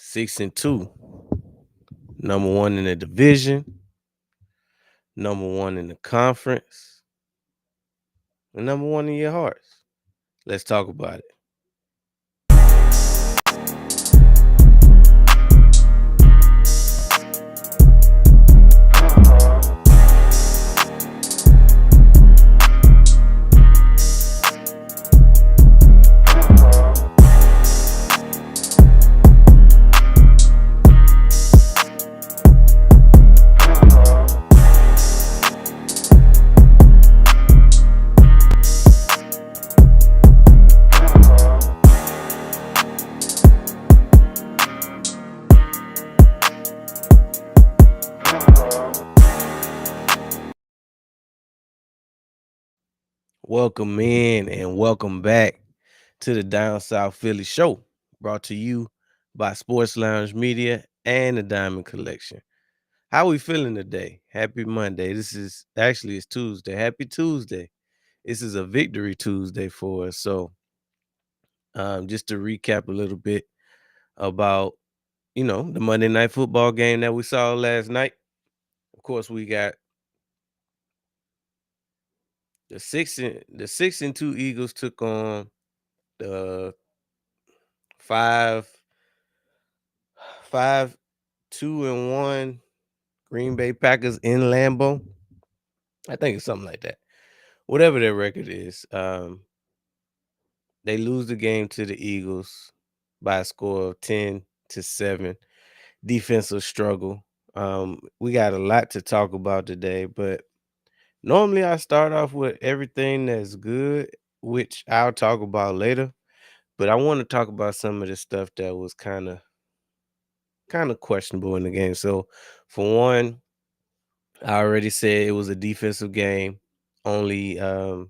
6-2, number one in the division, number one in the conference, and number one in your hearts. Let's talk about it. Welcome in and welcome back to the Down South Philly Show, brought to you by Sports Lounge Media and the Diamond Collection. How we feeling today? Happy Monday. This is actually it's Tuesday. Happy Tuesday. This is a victory Tuesday for us. So, just to recap a little bit about the Monday Night Football game that we saw last night. Of course, we got the 6-2 Eagles took on the five 5-2-1 Green Bay Packers in Lambeau. I think it's something like that. Whatever their record is, they lose the game to the Eagles by a score of 10-7. Defensive struggle. We got a lot to talk about today, but normally I start off with everything that's good, which I'll talk about later. But I want to talk about some of the stuff that was kind of questionable in the game. So, for one, I already said it was a defensive game. Only only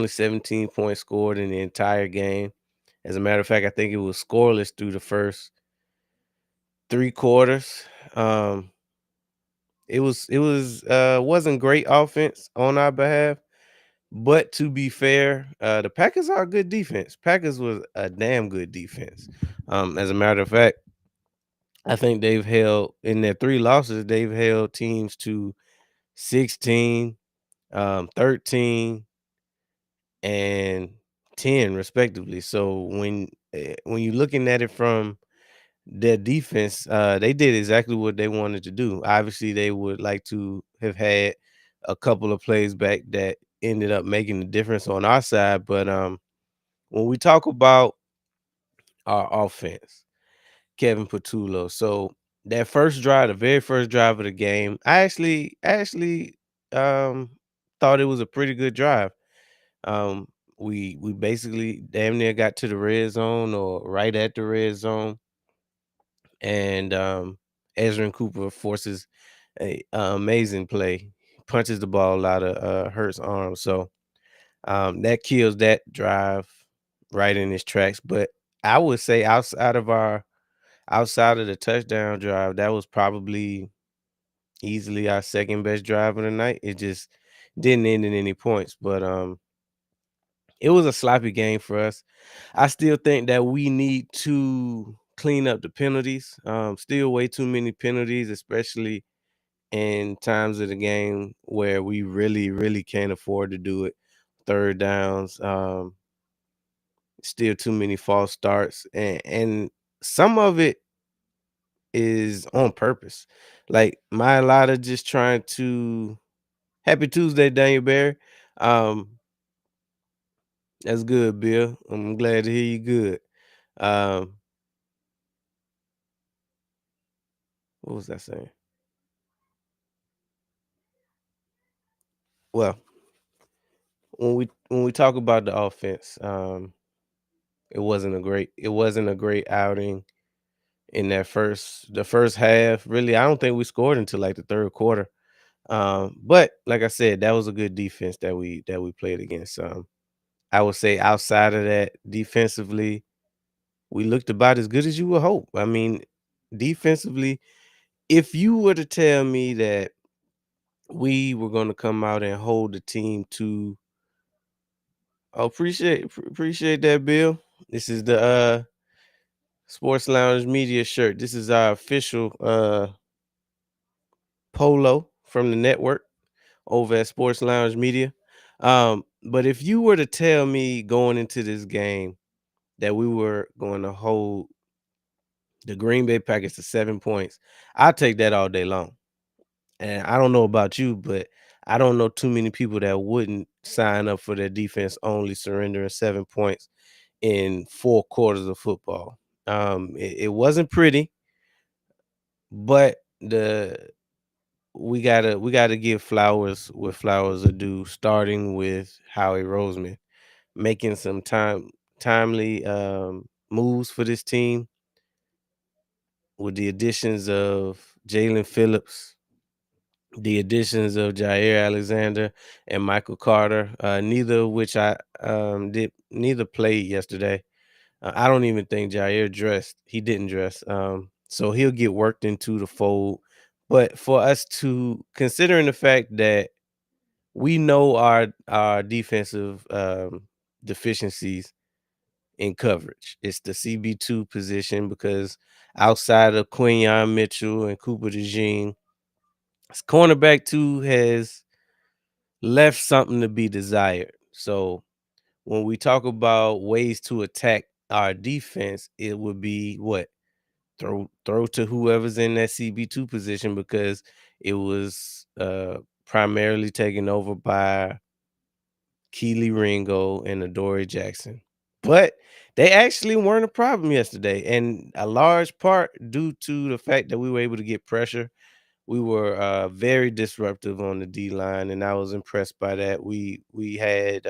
17 points scored in the entire game. As a matter of fact, I think it was scoreless through the first three quarters. Um, it wasn't great offense on our behalf, but to be fair, the Packers are a good defense. Packers was a damn good defense. As a matter of fact, I think they've held in their three losses, they've held teams to 16, 13, and 10 respectively. So when you're looking at it from their defense, they did exactly what they wanted to do. Obviously, they would like to have had a couple of plays back that ended up making the difference on our side. But when we talk about our offense, Kevin Patullo. So that first drive, the very first drive of the game, I actually um thought it was a pretty good drive. Um, we basically damn near got to the red zone or right at the red zone, and Ezra and Cooper forces a amazing play, punches the ball out of Hurts' arm. So that kills that drive right in its tracks. But I would say outside of the touchdown drive, that was probably easily our second best drive of the night. It just didn't end in any points, but it was a sloppy game for us. I still think that we need to clean up the penalties. Still way too many penalties, especially in times of the game where we really, really can't afford to do it. Third downs, still too many false starts, and some of it is on purpose. Like my Lotta just trying to Happy Tuesday, Daniel Barry. Um, that's good, Bill. I'm glad to hear you good. Um, what was I saying? Well, when we talk about the offense, it wasn't a great outing in the first half. Really, I don't think we scored until like the third quarter. But like I said, that was a good defense that we played against. I would say outside of that, defensively, we looked about as good as you would hope. I mean, defensively, if you were to tell me that we were going to come out and hold the team to, appreciate that, Bill. This is the Sports Lounge Media shirt. This is our official polo from the network over at Sports Lounge Media. But if you were to tell me going into this game that we were going to hold the Green Bay Packers to 7 points, I'll take that all day long. And I don't know about you, but I don't know too many people that wouldn't sign up for their defense only surrendering 7 points in 4 quarters of football. It wasn't pretty, but the we gotta give flowers where flowers are due, starting with Howie Roseman making some timely moves for this team with the additions of Jalen Phillips, the additions of Jair Alexander and Michael Carter, neither of which I did neither played yesterday. I don't even think Jair dressed. He didn't dress. So he'll get worked into the fold. But for us to considering the fact that we know our defensive deficiencies in coverage. It's the CB2 position because outside of Quinyon Mitchell and Cooper DeJean, cornerback two has left something to be desired. So when we talk about ways to attack our defense, it would be what? Throw to whoever's in that CB2 position because it was primarily taken over by Keely Ringo and Adoree Jackson. But they actually weren't a problem yesterday, and a large part due to the fact that we were able to get pressure. We were very disruptive on the D line, and I was impressed by that. We had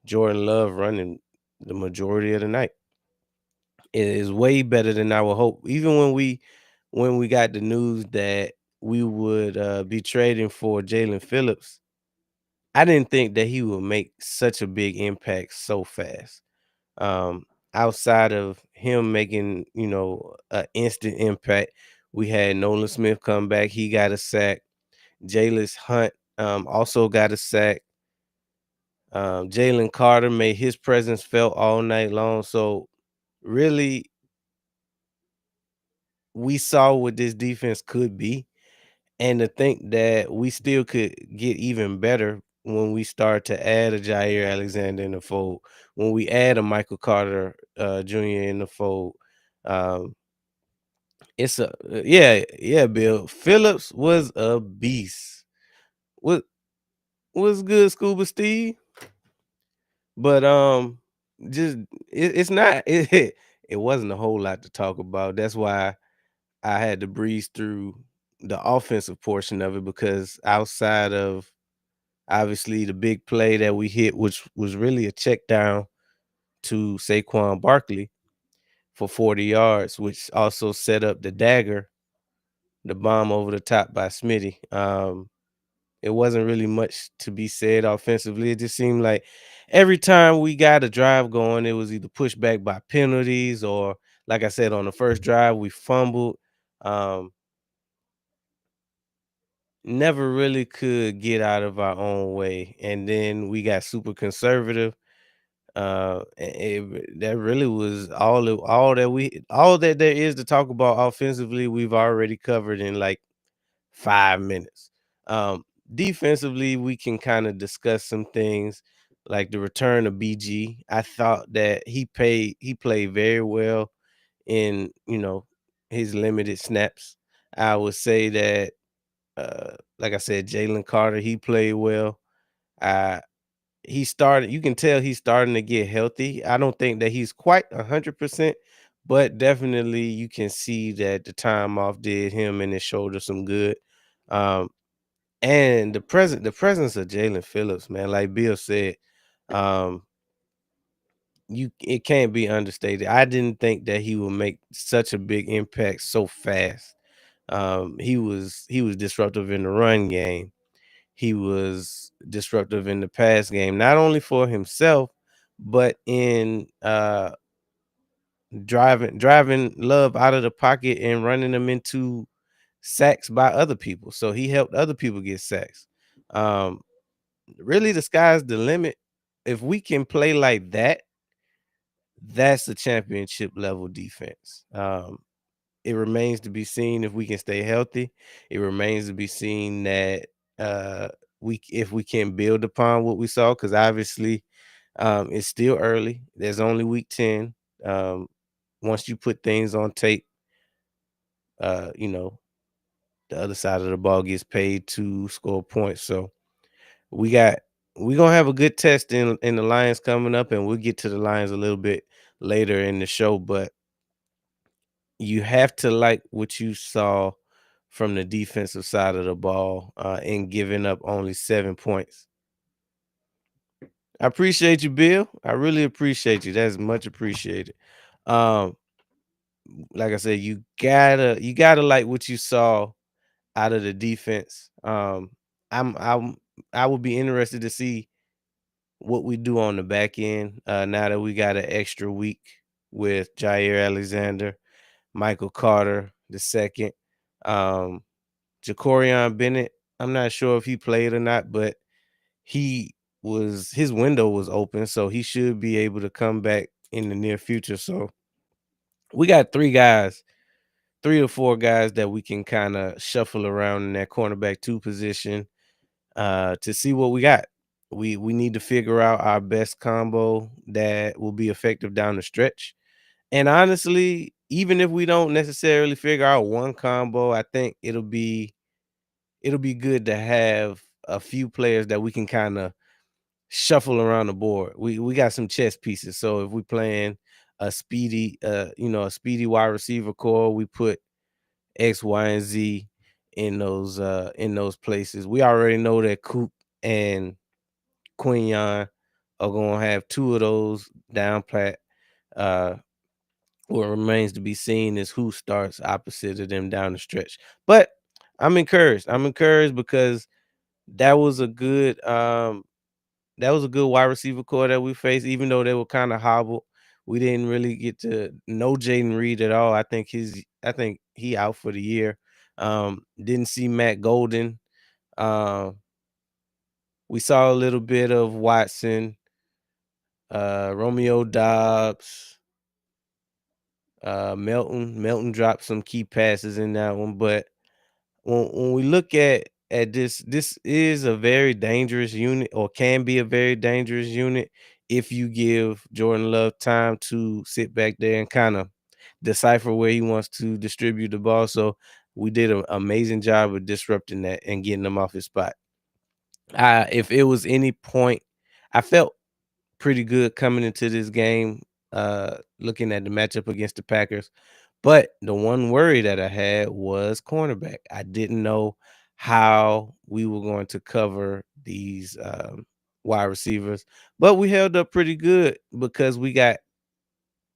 Jordan Love running the majority of the night. It is way better than I would hope. Even when we got the news that we would be trading for Jalen Phillips, I didn't think that he would make such a big impact so fast. Um, Outside of him making, an instant impact, we had Nolan Smith come back. He got a sack. Jalis Hunt also got a sack. Jalen Carter made his presence felt all night long. So really, we saw what this defense could be. And to think that we still could get even better when we start to add a Jair Alexander in the fold, when we add a Michael Carter Jr. in the fold. Um, it's a yeah, Bill. Phillips was a beast. What was good, Scuba Steve? But just it's not it wasn't a whole lot to talk about. That's why I had to breeze through the offensive portion of it because outside of obviously the big play that we hit, which was really a check down to Saquon Barkley for 40 yards, which also set up the dagger, the bomb over the top by Smitty. It wasn't really much to be said offensively. It just seemed like every time we got a drive going, it was either pushed back by penalties or, like I said, on the first drive, we fumbled. Um, Never really could get out of our own way. And then we got super conservative. That really was all that there is to talk about offensively. We've already covered in like 5 minutes. Um, Defensively, we can kind of discuss some things like the return of BG. I thought that he played very well in his limited snaps. I would say that like I said, Jalen Carter, he played well. Uh you can tell he's starting to get healthy. I don't think that he's quite 100%, but definitely you can see that the time off did him and his shoulder some good. Um, and the presence of Jalen Phillips, man, like Bill said, um, it can't be understated. I didn't think that he would make such a big impact so fast. He was disruptive in the run game. He was disruptive in the pass game, not only for himself, but in driving Love out of the pocket and running them into sacks by other people. So he helped other people get sacks. Um, Really, the sky's the limit. If we can play like that, That's a championship level defense. It remains to be seen if we can stay healthy. It remains to be seen that uh, we if we can build upon what we saw, because obviously it's still early. There's only week 10. Um, Once you put things on tape, you know, the other side of the ball gets paid to score points. So we got we're gonna have a good test in the Lions coming up, and we'll get to the Lions a little bit later in the show. But you have to like what you saw from the defensive side of the ball, and giving up only 7 points. I appreciate you, Bill. I really appreciate you. That's much appreciated. Um, like I said, you gotta like what you saw out of the defense. I'm I would be interested to see what we do on the back end, now that we got an extra week with Jair Alexander, Michael Carter the second, um, Jacorian Bennett. I'm not sure if he played or not, but his window was open, so he should be able to come back in the near future. So we got three or four guys that we can kind of shuffle around in that cornerback two position, to see what we got. We need to figure out our best combo that will be effective down the stretch. And honestly, even if we don't necessarily figure out one combo, I think it'll be good to have a few players that we can kind of shuffle around the board. We got some chess pieces. So if we playing a speedy wide receiver core, we put X, Y, and Z in those places. We already know that Coop and Quinion are gonna have two of those down pat. Uh what remains to be seen is who starts opposite of them down the stretch. But I'm encouraged. I'm encouraged because that was a good that was a good wide receiver core that we faced, even though they were kind of hobbled. We didn't really get to know Jaden Reed at all. I think he out for the year. Didn't see Matt Golden. Um, we saw a little bit of Watson, Romeo Dobbs, Melton. Melton dropped some key passes in that one, but when we look at this is a very dangerous unit, or can be a very dangerous unit if you give Jordan Love time to sit back there and kind of decipher where he wants to distribute the ball. So we did an amazing job of disrupting that and getting him off his spot. If it was any point, I felt pretty good coming into this game, looking at the matchup against the Packers. But the one worry that I had was cornerback. I didn't know how we were going to cover these wide receivers, but we held up pretty good because we got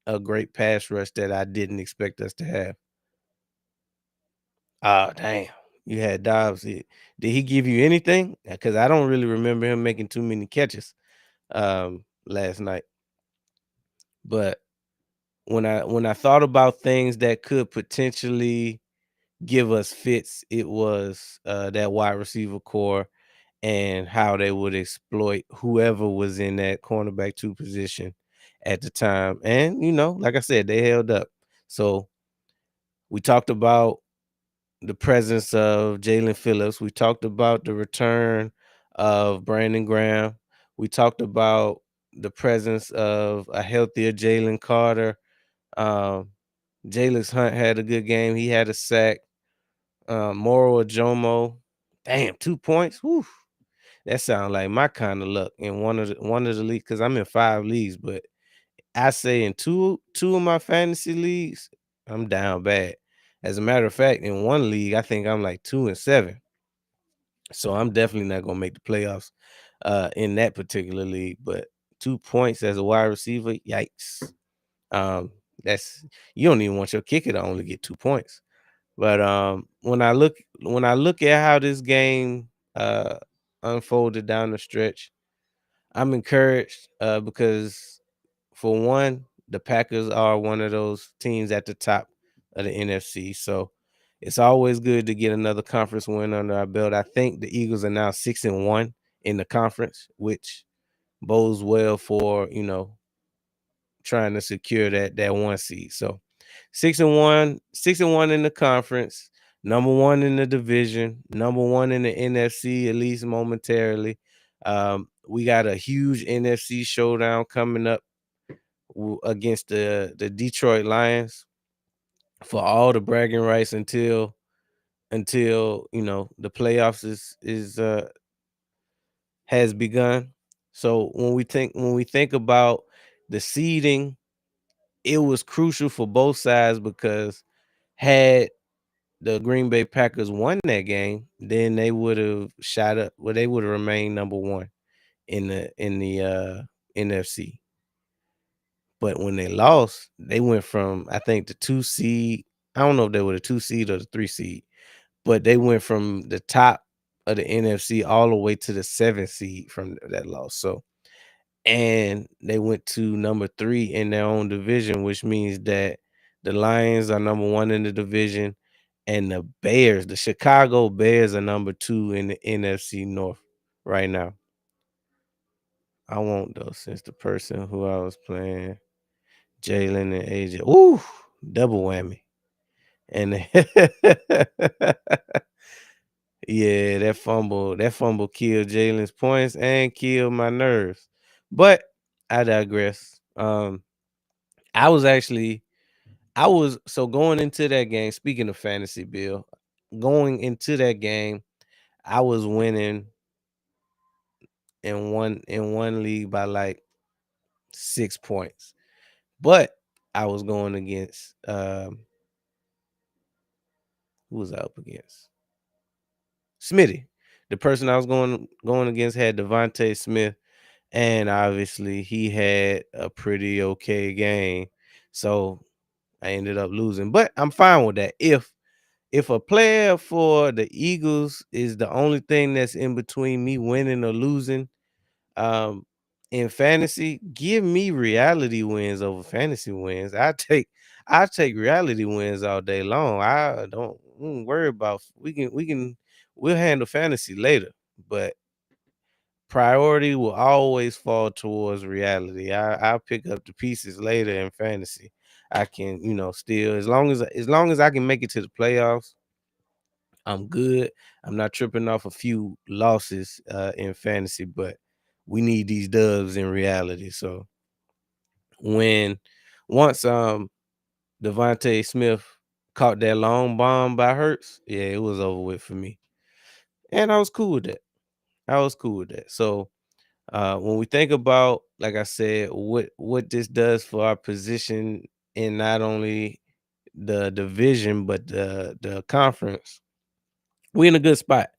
a great pass rush that I didn't expect us to have. Oh, damn. You had Dobbs. Did he give you anything? Because I don't really remember him making too many catches last night. But when I thought about things that could potentially give us fits, it was that wide receiver core and how they would exploit whoever was in that cornerback two position at the time. And like I said, they held up. So we talked about the presence of Jalen Phillips. We talked about the return of Brandon Graham. We talked about the presence of a healthier Jalen Carter. Um, Jalen's Hunt had a good game. He had a sack. Moro Ajomo, damn, 2 points. Whew. That sounds like my kind of luck in one of the leagues, because I'm in 5 leagues, but I say in two of my fantasy leagues, I'm down bad. As a matter of fact, in one league, I think I'm like 2-7. So I'm definitely not gonna make the playoffs in that particular league. But 2 points as a wide receiver, yikes. Um, that's you don't even want your kicker to only get 2 points. But when I look at how this game unfolded down the stretch, I'm encouraged because for one, the Packers are one of those teams at the top of the NFC. So it's always good to get another conference win under our belt. I think the Eagles are now 6-1 in the conference, which bodes well for trying to secure that 1 seed. So 6-1, 6-1 in the conference, number one in the division, number one in the NFC, at least momentarily. We got a huge NFC showdown coming up against the Detroit Lions for all the bragging rights until the playoffs is has begun. So when we think about the seeding, it was crucial for both sides because had the Green Bay Packers won that game, then they would have shot up. Well, they would have remained number one in the NFC. But when they lost, they went from I think the 2 seed. I don't know if they were the 2 seed or the 3 seed, but they went from the top of the NFC all the way to the 7 seed from that loss. So and they went to number three in their own division, which means that the Lions are number one in the division, and the Bears, the Chicago Bears, are number two in the NFC North right now. I won't though, since the person who I was playing, Jalen and AJ, ooh, double whammy, and yeah, that fumble killed Jalen's points and killed my nerves. But I digress. I was actually I was so going into that game, speaking of fantasy, Bill, going into that game, I was winning in one league by like 6 points. But I was going against who was I up against? Smitty. The person I was going against had Devontae Smith, and obviously he had a pretty okay game. So I ended up losing. But I'm fine with that. If a player for the Eagles is the only thing that's in between me winning or losing, um, in fantasy, give me reality wins over fantasy wins. I take reality wins all day long. I don't worry about we'll handle fantasy later, but priority will always fall towards reality. I'll pick up the pieces later in fantasy. I can, still as long as I can make it to the playoffs, I'm good. I'm not tripping off a few losses in fantasy, but we need these dubs in reality. So when once Devontae Smith caught that long bomb by Hurts, yeah, it was over with for me. And I was cool with that. I was cool with that. So when we think about, like I said, what this does for our position in not only the division but the conference, we in a good spot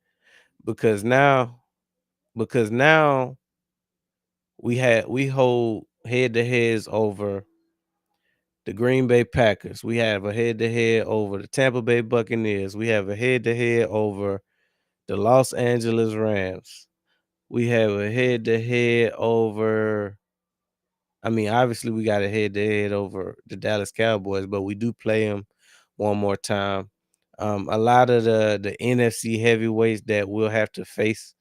because now we hold head to heads over the Green Bay Packers. We have a head to head over the Tampa Bay Buccaneers. We have a head to head over the Los Angeles Rams. We have a head to head over, I mean, obviously we got a head to head over the Dallas Cowboys, but we do play them one more time. A lot of the NFC heavyweights that we'll have to face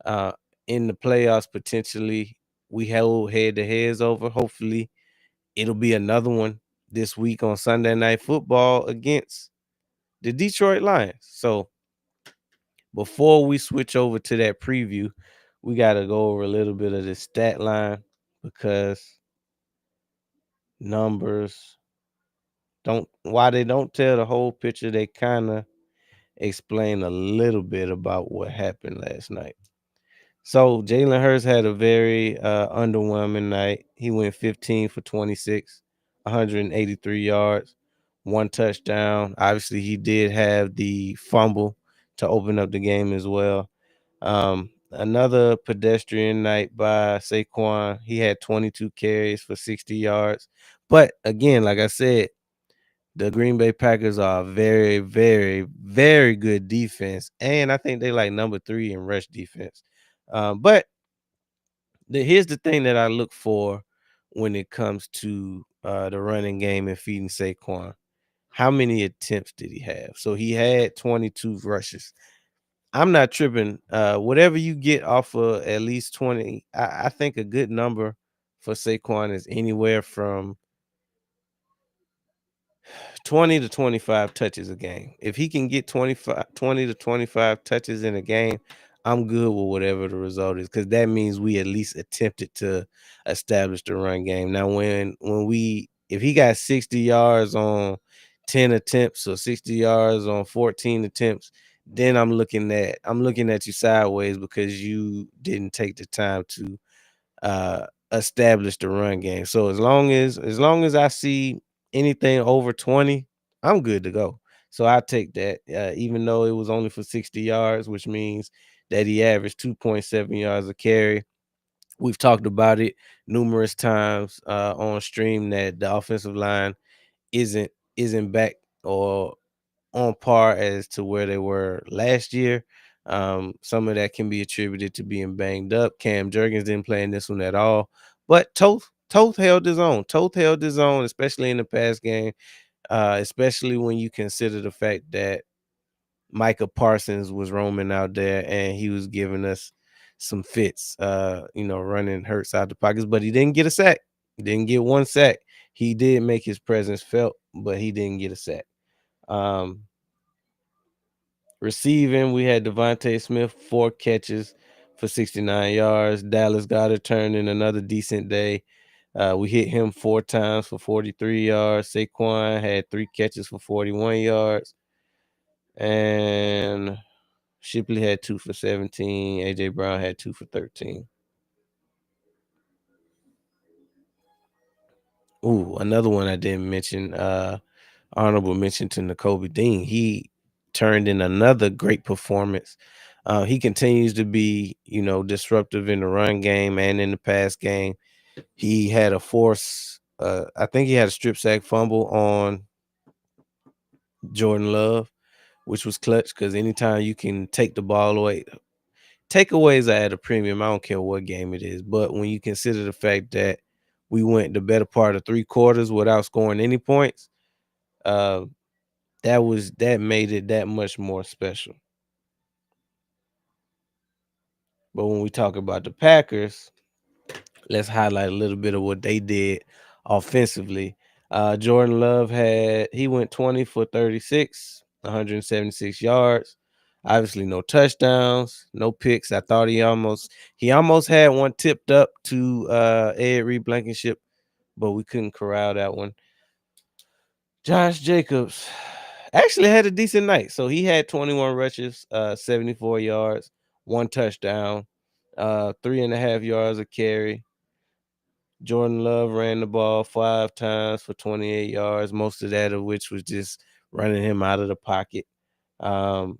uh, in the playoffs potentially, we hold head to heads over. Hopefully, it'll be another one this week on Sunday Night Football against the Detroit Lions. So before we switch over to that preview, we got to go over a little bit of the stat line because numbers don't why they don't tell the whole picture, they kind of explain a little bit about what happened last night. So Jalen Hurts had a very underwhelming night. He went 15 for 26, 183 yards, one touchdown. Obviously, he did have the fumble to open up the game as well. Another pedestrian night by Saquon. He had 22 carries for 60 yards. But again, like I said, the Green Bay Packers are a very, very, very good defense. And I think they like number 3 in rush defense. But here's the thing that I look for when it comes to the running game and feeding Saquon. How many attempts did he have? So he had 22 rushes. I'm not tripping. Whatever you get off of at least 20, I think a good number for Saquon is anywhere from 20 to 25 touches a game. If he can get 20 to 25 touches in a game, I'm good with whatever the result is, because that means we at least attempted to establish the run game. Now, when we if he got 60 yards on 10 attempts or 60 yards on 14 attempts, then I'm looking at you sideways because you didn't take the time to establish the run game. So as long as I see anything over 20, I'm good to go. So I take that, even though it was only for 60 yards, which means that he averaged 2.7 yards a carry. We've talked about it numerous times on stream that the offensive line isn't isn't back or on par as to where they were last year. Some of that can be attributed to being banged up. Cam Jurgens didn't play in this one at all, but Toth held his own. Toth held his own, especially in the pass game. Especially when you consider the fact that Micah Parsons was roaming out there and he was giving us some fits. Running Hurts out the pockets, but he didn't get a sack. Didn't get one sack. He did make his presence felt, but he didn't get a sack. Um, Receiving, we had Devontae Smith, 4 catches for 69 yards. Dallas Goedert turned in another decent day. We hit him 4 times for 43 yards. Saquon had 3 catches for 41 yards. And Shipley had 2 for 17. AJ Brown had 2 for 13. Ooh, another one I didn't mention. Honorable mention to Nakobe Dean. He turned in another great performance. He continues to be, disruptive in the run game and in the pass game. He had a force. I think he had a strip sack fumble on Jordan Love, which was clutch because anytime you can take the ball away, takeaways are at a premium. I don't care what game it is, but when you consider the fact that we went the better part of 3 quarters without scoring any points, uh, that made it that much more special. But when we talk about the Packers, let's highlight a little bit of what they did offensively. Jordan Love he went 20 for 36, 176 yards. Obviously, no touchdowns, no picks. I thought he almost had one tipped up to Ed Reed Blankenship, but we couldn't corral that one. Josh Jacobs actually had a decent night. So he had 21 rushes, 74 yards, 1 touchdown, 3.5 yards a carry. Jordan Love ran the ball 5 times for 28 yards, most of that of which was just running him out of the pocket. Um,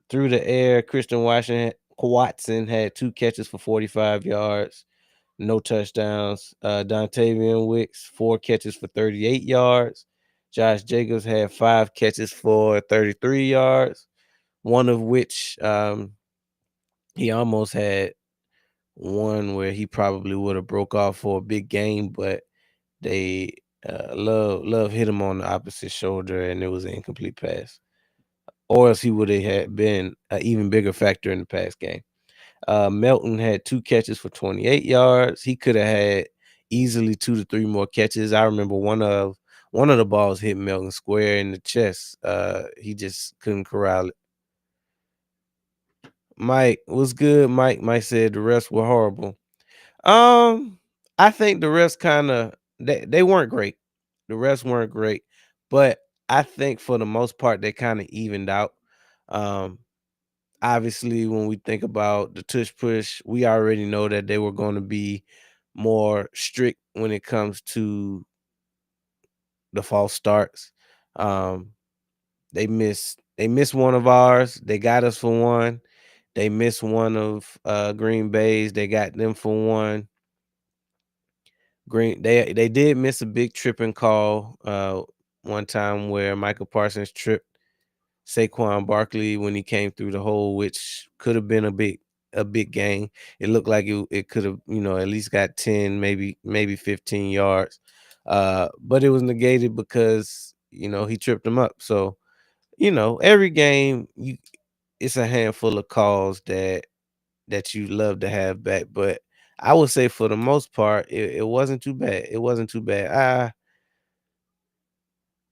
Through the air, Christian Watson had 2 catches for 45 yards, no touchdowns. Dontavian Wicks, 4 catches for 38 yards. Josh Jacobs had 5 catches for 33 yards, one of which he almost had one where he probably would have broke off for a big game, but they love hit him on the opposite shoulder and it was an incomplete pass. Or else he would have had been an even bigger factor in the pass game. Melton had 2 catches for 28 yards. He could have had easily 2 to 3 more catches. I remember one of the balls hit Melton square in the chest. He just couldn't corral it. Mike was good. Mike said the rest were horrible. I think the rest kind of they weren't great. The rest weren't great, but I think for the most part they kind of evened out. Um, Obviously, when we think about the tush push, we already know that they were going to be more strict when it comes to the false starts. Um, they missed one of ours. They got us for one. They missed one of Green Bay's. They got them for one. They did miss a big tripping call one time where Michael Parsons tripped Saquon Barkley when he came through the hole, which could have been a big gain. It looked like it could have, at least got 10, maybe 15 yards. But it was negated because, he tripped him up. So, every game it's a handful of calls that you love to have back, but I would say for the most part, it wasn't too bad. It wasn't too bad.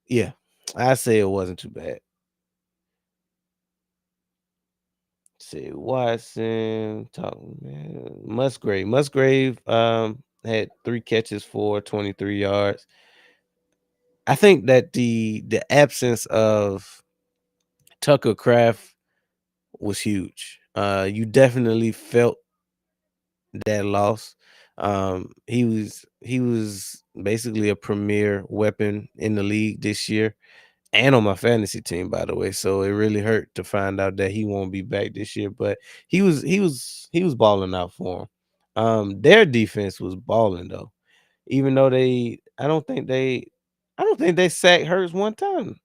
Yeah, I say it wasn't too bad. See, Watson, talking man, Musgrave had 3 catches for 23 yards. I think that the absence of Tucker Craft was huge. You definitely felt that loss. He was basically a premier weapon in the league this year and on my fantasy team, by the way. So it really hurt to find out that he won't be back this year. But he was balling out for him. Their defense was balling though. Even though I don't think they sacked Hurts one time.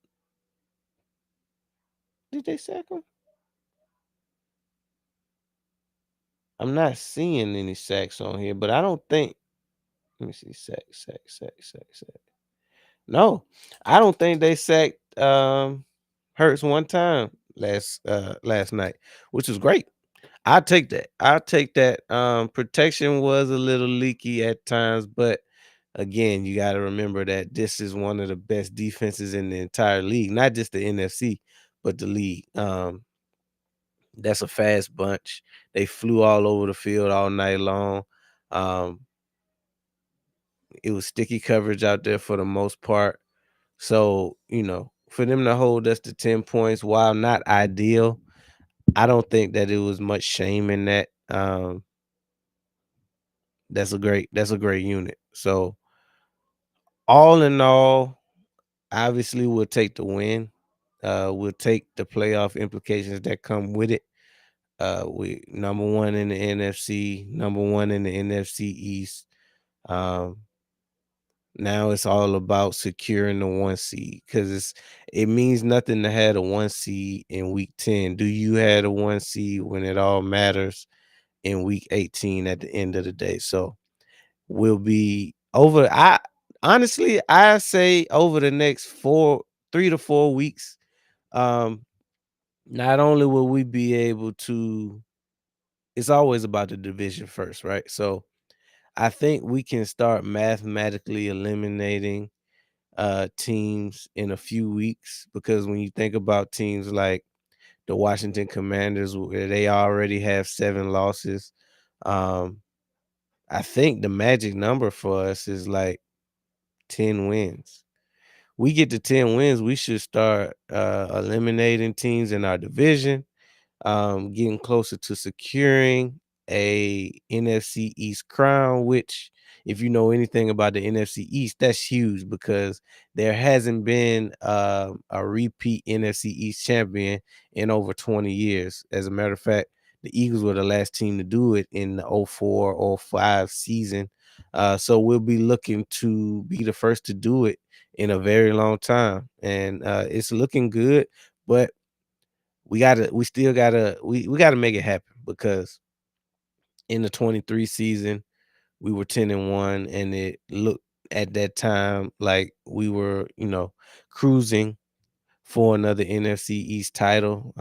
Did they sack him? I'm not seeing any sacks on here, but I don't think. Let me see. Sack. No, I don't think they sacked Hurts one time last night, which was great. I take that. I take that. Protection was a little leaky at times, but again, you got to remember that this is one of the best defenses in the entire league, not just the NFC, but the league. That's a fast bunch. They flew all over the field all night long. Um, it was sticky coverage out there for the most part. So, for them to hold us to 10 points, while not ideal, I don't think that it was much shame in that. That's a great unit. So, all in all, obviously we'll take the win. We'll take the playoff implications that come with it. We number one in the NFC, number one in the NFC East. Um, Now it's all about securing the 1 seed because it means nothing to have a 1 seed in week 10. Do you have a 1 seed when it all matters in week 18 at the end of the day? So we'll be over. I say over the next 3 to 4 weeks, um, not only will we be able to, it's always about the division first, right? So I think we can start mathematically eliminating teams in a few weeks because when you think about teams like the Washington Commanders, where they already have 7 losses, um, I think the magic number for us is like 10 wins. We get to 10 wins, we should start eliminating teams in our division, getting closer to securing a NFC East crown, which, if you know anything about the NFC East, that's huge because there hasn't been a repeat NFC East champion in over 20 years. As a matter of fact, the Eagles were the last team to do it in the 04-05 season. So we'll be looking to be the first to do it in a very long time. And it's looking good, but we still gotta make it happen because in the 23 season we were 10-1 and it looked at that time like we were, cruising for another NFC East title.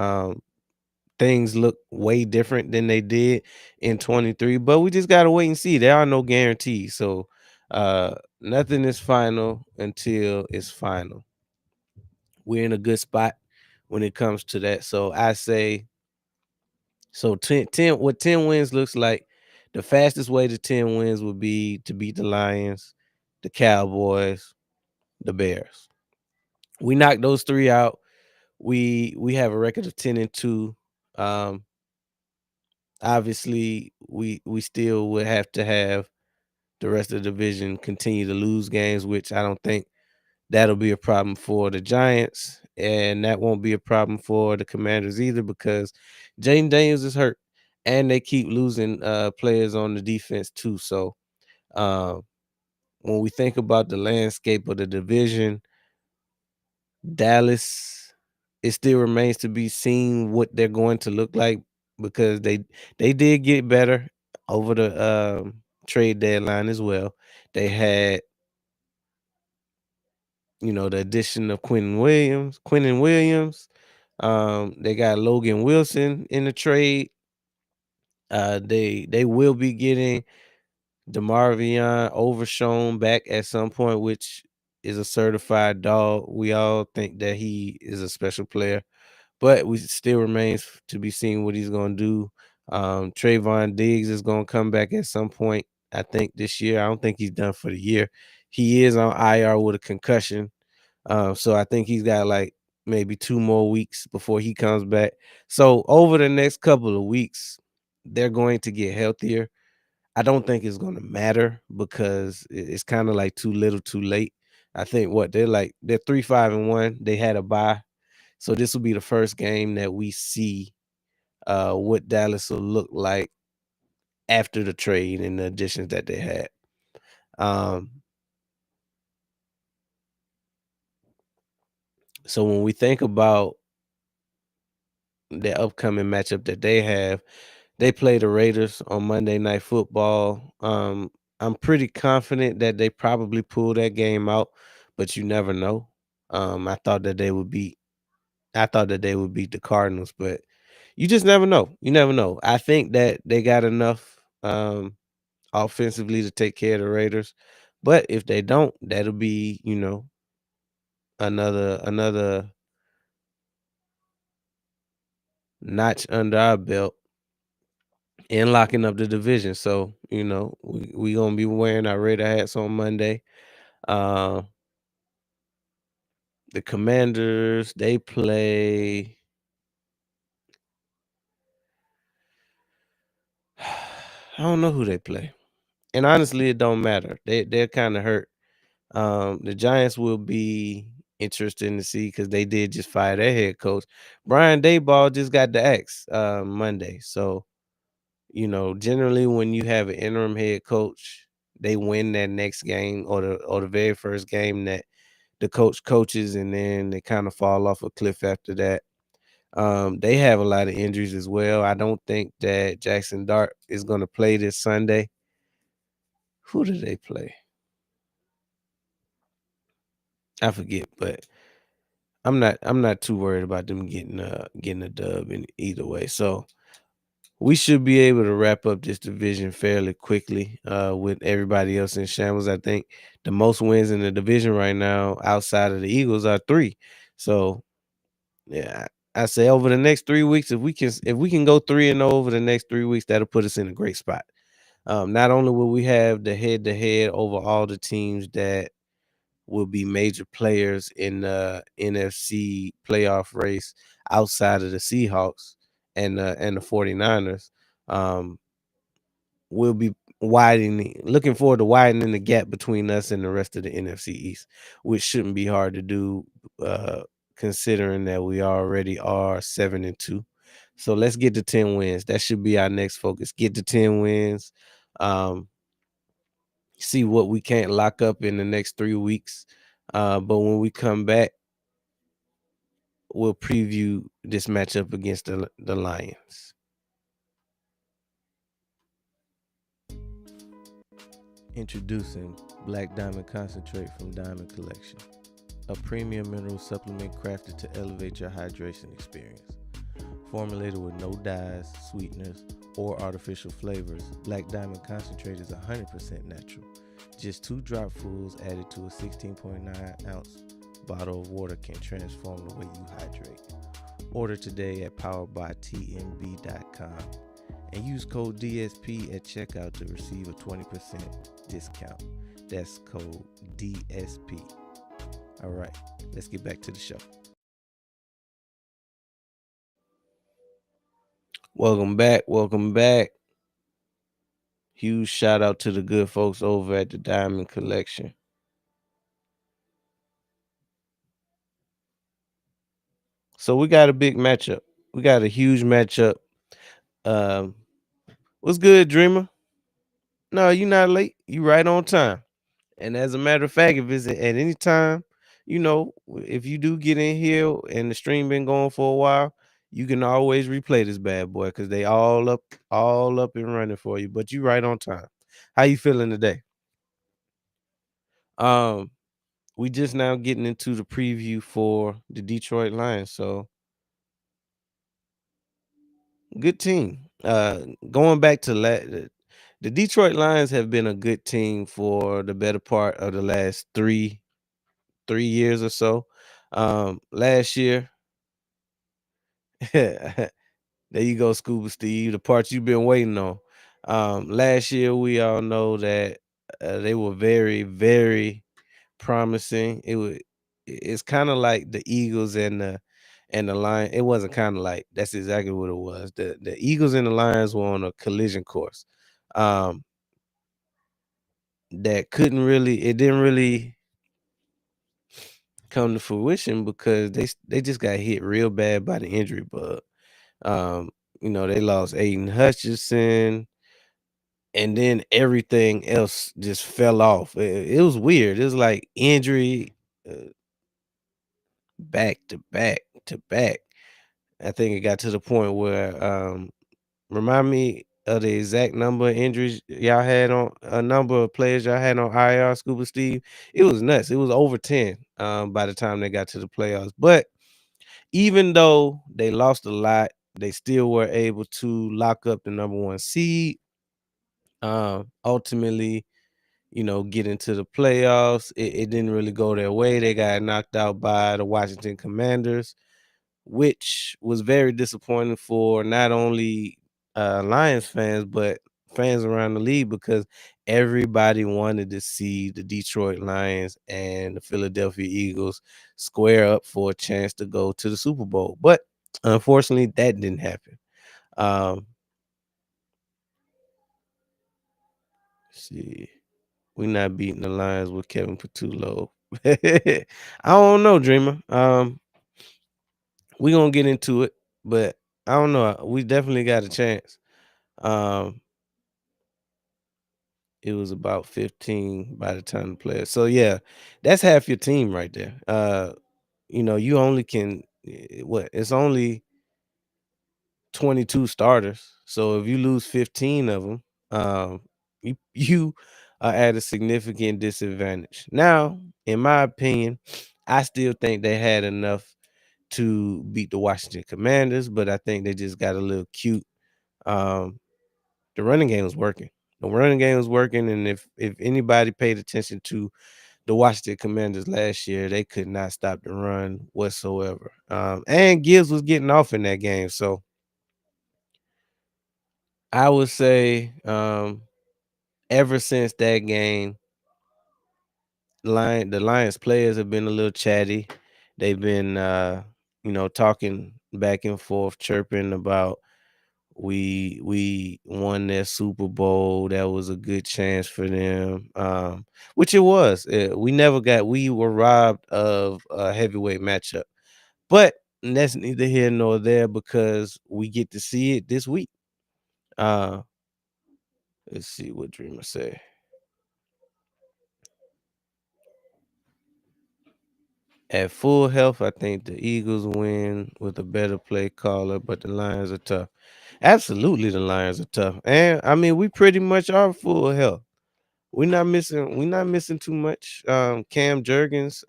Things look way different than they did in 23, but we just gotta wait and see. There are no guarantees. So nothing is final until it's final. We're in a good spot when it comes to that. So I say, so 10, what 10 wins looks like, the fastest way to 10 wins would be to beat the Lions, the Cowboys, the Bears. We knocked those 3 out. We have a record of 10-2. Um, Obviously, we still would have to have the rest of the division continue to lose games, which I don't think that'll be a problem for the Giants, and that won't be a problem for the Commanders either because Jaden Daniels is hurt, and they keep losing players on the defense too. So uh, when we think about the landscape of the division, Dallas, it still remains to be seen what they're going to look like because they did get better over the trade deadline as well. They had, the addition of Quentin Williams. They got Logan Wilson in the trade. They will be getting DeMarvion overshown back at some point, which is a certified dog. We all think that he is a special player, but we still remains to be seen what he's gonna do. Trayvon Diggs is gonna come back at some point, I think this year. I don't think he's done for the year. He is on IR with a concussion. So I think he's got like maybe 2 more weeks before he comes back. So over the next couple of weeks, they're going to get healthier. I don't think it's gonna matter because it's kind of like too little, too late. I think what they're 3-5-1. They had a bye, so this will be the first game that we see what Dallas will look like after the trade and the additions that they had. Um, so when we think about the upcoming matchup that they have, they play the Raiders on Monday Night Football. I'm pretty confident that they probably pull that game out, but you never know. I thought that they would beat. I thought that they would beat the Cardinals, but you just never know. You never know. I think that they got enough offensively to take care of the Raiders, but if they don't, that'll be another notch under our belt and locking up the division. So we gonna be wearing our Raider hats on Monday. Uh, the Commanders, they play. I don't know who they play, and honestly, it don't matter. They're kind of hurt. The Giants will be interesting to see because they did just fire their head coach. Brian Dayball just got the axe Monday. So, generally when you have an interim head coach, they win that next game or the very first game that the coach coaches, and then they kind of fall off a cliff after that. They have a lot of injuries as well. I don't think that Jackson Dart is going to play this Sunday. Who do they play? I forget, but I'm not too worried about them getting a dub in either way. So we should be able to wrap up this division fairly quickly with everybody else in shambles. I think the most wins in the division right now outside of the Eagles are 3. So yeah, I say over the next 3 weeks, if we can go 3-0 over the next 3 weeks, that'll put us in a great spot. Not only will we have the head to head over all the teams that will be major players in the NFC playoff race outside of the Seahawks and the 49ers. Um, we'll be looking forward to widening the gap between us and the rest of the NFC East, which shouldn't be hard to do, uh, considering that we already are 7-2. So let's get to 10 wins. That should be our next focus. Get to 10 wins. Um, see what we can't lock up in the next 3 weeks. But when we come back, we'll preview this matchup against the Lions. Introducing Black Diamond Concentrate from Diamond Collection, a premium mineral supplement crafted to elevate your hydration experience. Formulated with no dyes, sweeteners, or artificial flavors, Black Diamond Concentrate is 100% natural. Just 2 dropfuls added to a 16.9-ounce bottle of water can transform the way you hydrate. Order today at poweredbytmb.com and use code DSP at checkout to receive a 20% discount. That's code DSP. All right, let's get back to the show. Welcome back. Welcome back. Huge shout out to the good folks over at the Diamond Collection. So we got a big matchup. We got a huge matchup. Um, what's good, Dreamer? No, you not late. You right on time. And as a matter of fact, if it's at any time, if you do get in here and the stream been going for a while, you can always replay this bad boy because they all up and running for you. But you right on time. How you feeling today? Um, we just now getting into the preview for the Detroit Lions. So good team. Going back to The Detroit Lions have been a good team for the better part of the last 3 years or so. Last year, there you go, Scuba Steve, the part you've been waiting on. Last year, we all know that they were very, very promising. It's kind of like the Eagles and the Lions. It wasn't kind of like, that's exactly what it was. The Eagles and the Lions were on a collision course. Um, that couldn't really, it didn't really come to fruition because they just got hit real bad by the injury bug. Um, they lost Aiden Hutchinson, and then everything else just fell off. It was weird. It was like injury back to back to back. I think it got to the point where remind me of the exact number of injuries y'all had on a number of players y'all had on IR, Scuba Steve. It was nuts. It was over 10 by the time they got to the playoffs. But even though they lost a lot, they still were able to lock up the number one seed. Ultimately, get into the playoffs. It didn't really go their way. They got knocked out by the Washington Commanders, which was very disappointing for not only Lions fans, but fans around the league because everybody wanted to see the Detroit Lions and the Philadelphia Eagles square up for a chance to go to the Super Bowl. But unfortunately, that didn't happen. Um, see, we're not beating the Lions with Kevin Patullo. I don't know, Dreamer. We're gonna get into it, but I don't know. We definitely got a chance. Um, it was about 15 by the time the players. So yeah, that's half your team right there. You only can what? It's only 22 starters. So if you lose 15 of them, you are at a significant disadvantage. Now, in my opinion, I still think they had enough to beat the Washington Commanders, but I think they just got a little cute. Um, the running game was working. The running game was working, and if anybody paid attention to the Washington Commanders last year, they could not stop the run whatsoever. And Gibbs was getting off in that game, so I would say ever since that game, the Lions players have been a little chatty. They've been talking back and forth, chirping about we won that Super Bowl. That was a good chance for them. Which it was. We were robbed of a heavyweight matchup. But that's neither here nor there because we get to see it this week. Uh let's see what Dreamer say. At full health, I think the Eagles win with a better play caller, but the Lions are tough. Absolutely, the Lions are tough. And I mean, we pretty much are full health. We're not missing too much. Cam Jurgens,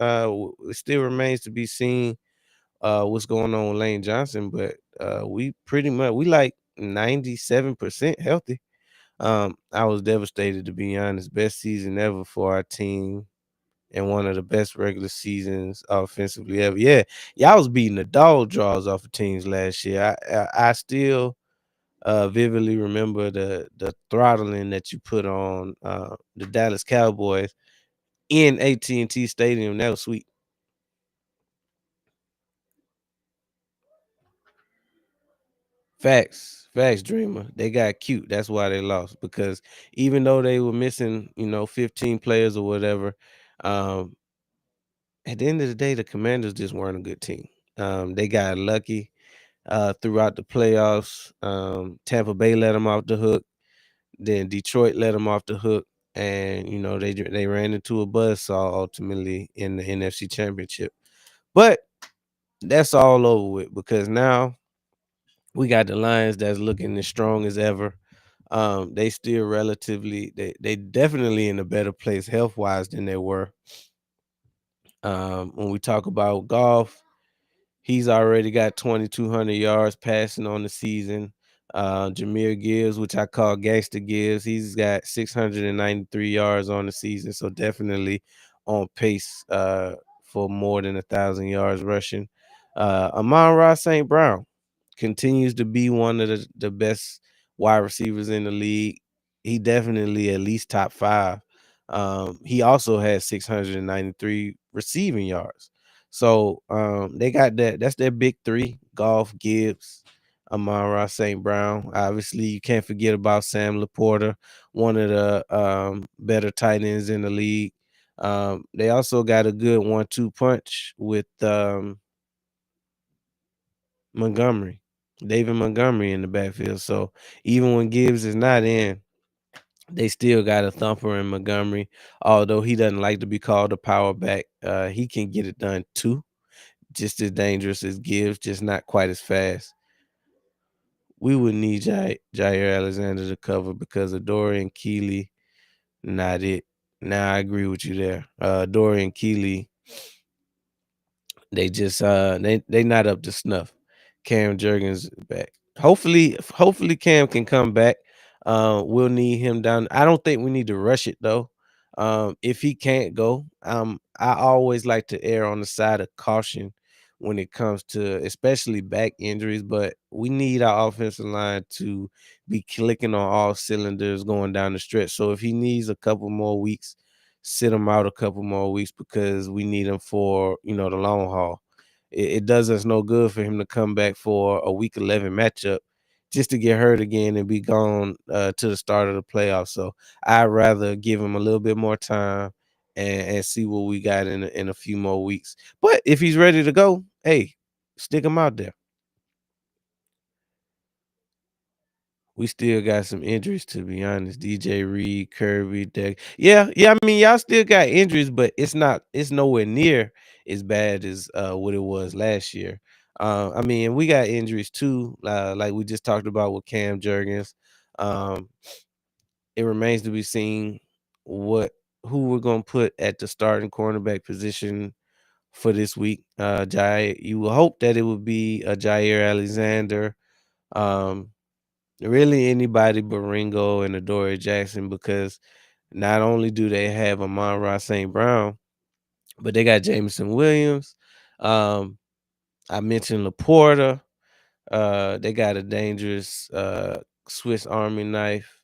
it still remains to be seen what's going on with Lane Johnson, but we pretty much we like 97% healthy. I was devastated to be honest. Best season ever for our team and one of the best regular seasons offensively ever. Yeah, y'all was beating the dog draws off of teams last year. I still vividly remember the throttling that you put on the Dallas Cowboys in AT&T Stadium. That was sweet. Facts, Dreamer. They got cute. That's why they lost because even though they were missing, 15 players or whatever, um, at the end of the day, the Commanders just weren't a good team. They got lucky throughout the playoffs. Tampa Bay let them off the hook. Then Detroit let them off the hook, and they ran into a buzzsaw ultimately in the NFC Championship. But that's all over with because now we got the Lions that's looking as strong as ever. They still they definitely in a better place health wise than they were. When we talk about golf, he's already got 2,200 yards passing on the season. Jameer Gibbs, which I call Gangster Gibbs, he's got 693 yards on the season, so definitely on pace for more than 1,000 yards rushing. Amon-Ra St. Brown continues to be one of the best wide receivers in the league. He definitely at least top five. He also has 693 receiving yards. So they got that. That's their big three: Golf, Gibbs, Amon-Ra St. Brown. Obviously, you can't forget about Sam Laporta, one of the better tight ends in the league. They also got a good 1-2 punch with Montgomery, David Montgomery in the backfield. So even when Gibbs is not in, they still got a thumper in Montgomery. Although he doesn't like to be called a power back, he can get it done too. Just as dangerous as Gibbs, just not quite as fast. We would need Jair Alexander to cover because of Dorian Keeley. Not it. Now I agree with you there. Dorian Keeley, they just they not up to snuff. Cam Jurgens back. Hopefully Cam can come back. We'll need him down. I don't think we need to rush it though. If he can't go, I always like to err on the side of caution when it comes to especially back injuries, but we need our offensive line to be clicking on all cylinders going down the stretch. So if he needs a couple more weeks, sit him out a couple more weeks because we need him for, the long haul. It does us no good for him to come back for a week 11 matchup just to get hurt again and be gone to the start of the playoffs. So I'd rather give him a little bit more time and see what we got in a few more weeks. But if he's ready to go, hey, stick him out there. We still got some injuries, to be honest. DJ Reed, Kirby, Deck. Yeah. I mean, y'all still got injuries, but it's nowhere near as bad as what it was last year. I mean, we got injuries too, like we just talked about with Cam Jurgens. Um, it remains to be seen who we're gonna put at the starting cornerback position for this week. You will hope that it would be a Jair Alexander. Um, Really anybody but Ringo and Adoree Jackson because not only do they have Amon-Ra St. Brown, but they got Jameson Williams. Um, I mentioned Laporta. They got a dangerous Swiss Army knife,